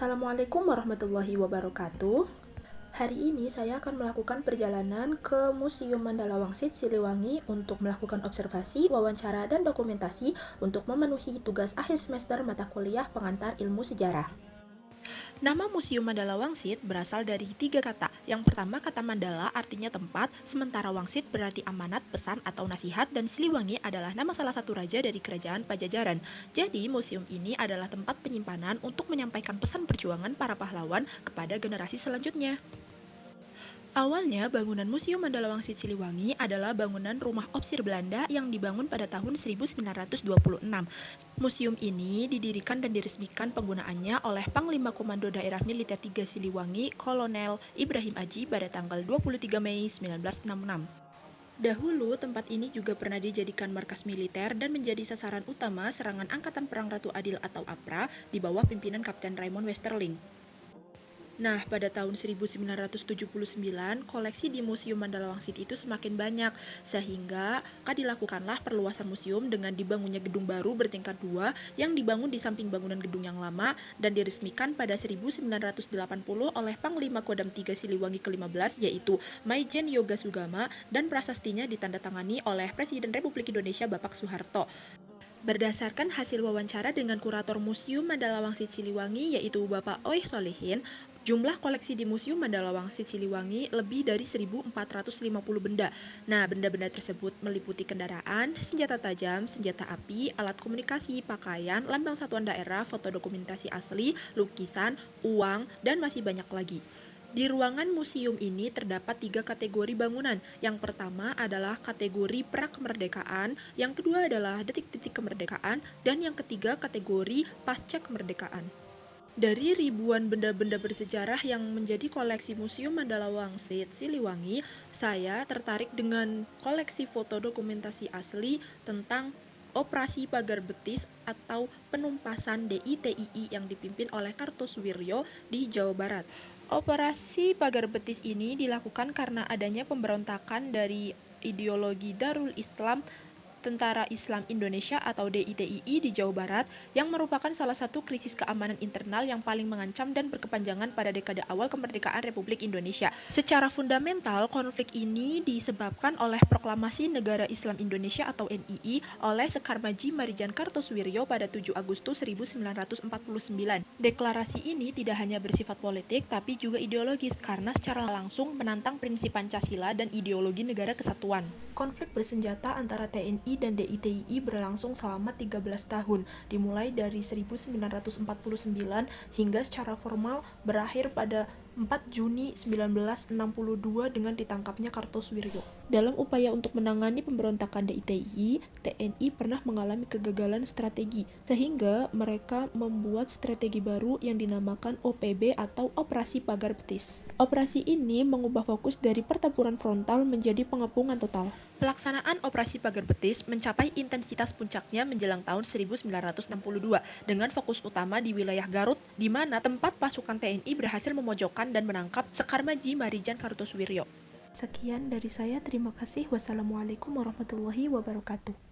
Assalamualaikum warahmatullahi wabarakatuh. Hari ini saya akan melakukan perjalanan ke Museum Mandala Wangsit Siliwangi untuk melakukan observasi, wawancara, dan dokumentasi untuk memenuhi tugas akhir semester mata kuliah pengantar ilmu sejarah. Nama Museum Mandala Wangsit berasal dari 3 kata. Yang pertama, kata Mandala artinya tempat, sementara Wangsit berarti amanat, pesan, atau nasihat, dan Siliwangi adalah nama salah satu raja dari kerajaan Pajajaran. Jadi, museum ini adalah tempat penyimpanan untuk menyampaikan pesan perjuangan para pahlawan kepada generasi selanjutnya. Awalnya, bangunan Museum Mandala Wangsit Siliwangi adalah bangunan rumah opsir Belanda yang dibangun pada tahun 1926. Museum ini didirikan dan diresmikan penggunaannya oleh Panglima Komando Daerah Militer 3 Siliwangi, Kolonel Ibrahim Aji pada tanggal 23 Mei 1966. Dahulu, tempat ini juga pernah dijadikan markas militer dan menjadi sasaran utama serangan Angkatan Perang Ratu Adil atau APRA di bawah pimpinan Kapten Raymond Westerling. Nah, pada tahun 1979, koleksi di Museum Mandala Wangsit itu semakin banyak, sehingga dilakukanlah perluasan museum dengan dibangunnya gedung baru bertingkat 2 yang dibangun di samping bangunan gedung yang lama dan diresmikan pada 1980 oleh Panglima Kodam 3 Siliwangi ke-15 yaitu Maijen Yoga Sugama dan prasastinya ditandatangani oleh Presiden Republik Indonesia Bapak Soeharto. Berdasarkan hasil wawancara dengan kurator Museum Mandala Wangsit Siliwangi yaitu Bapak Oih Solihin, jumlah koleksi di Museum Mandala Wangsit Siliwangi lebih dari 1.450 benda. Nah, benda-benda tersebut meliputi kendaraan, senjata tajam, senjata api, alat komunikasi, pakaian, lambang satuan daerah, foto dokumentasi asli, lukisan, uang, dan masih banyak lagi. Di ruangan museum ini terdapat 3 kategori bangunan. Yang pertama adalah kategori pra-kemerdekaan, yang kedua adalah detik-detik kemerdekaan, dan yang ketiga kategori pasca kemerdekaan. Dari ribuan benda-benda bersejarah yang menjadi koleksi Museum Mandala Wangsit Siliwangi, saya tertarik dengan koleksi foto dokumentasi asli tentang Operasi Pagar Betis atau penumpasan DITII yang dipimpin oleh Kartosuwiryo di Jawa Barat. Operasi Pagar Betis ini dilakukan karena adanya pemberontakan dari ideologi Darul Islam Tentara Islam Indonesia atau DITII di Jawa Barat yang merupakan salah satu krisis keamanan internal yang paling mengancam dan berkepanjangan pada dekade awal kemerdekaan Republik Indonesia. Secara fundamental, konflik ini disebabkan oleh Proklamasi Negara Islam Indonesia atau NII oleh Sekar Maji Marijan Kartosuwiryo pada 7 Agustus 1949. Deklarasi ini tidak hanya bersifat politik tapi juga ideologis karena secara langsung menantang prinsip Pancasila dan ideologi negara kesatuan. Konflik bersenjata antara TNI dan DITII berlangsung selama 13 tahun, dimulai dari 1949 hingga secara formal berakhir pada 4 Juni 1962 dengan ditangkapnya Kartosuwiryo. Dalam upaya untuk menangani pemberontakan DITII, TNI pernah mengalami kegagalan strategi, sehingga mereka membuat strategi baru yang dinamakan OPB atau Operasi Pagar Betis. Operasi ini mengubah fokus dari pertempuran frontal menjadi pengepungan total. Pelaksanaan Operasi Pagar Betis mencapai intensitas puncaknya menjelang tahun 1962 dengan fokus utama di wilayah Garut, di mana tempat pasukan TNI berhasil memojokkan dan menangkap Sekar Maji Marijan Kartosuwiryo. Sekian dari saya, terima kasih. Wassalamualaikum warahmatullahi wabarakatuh.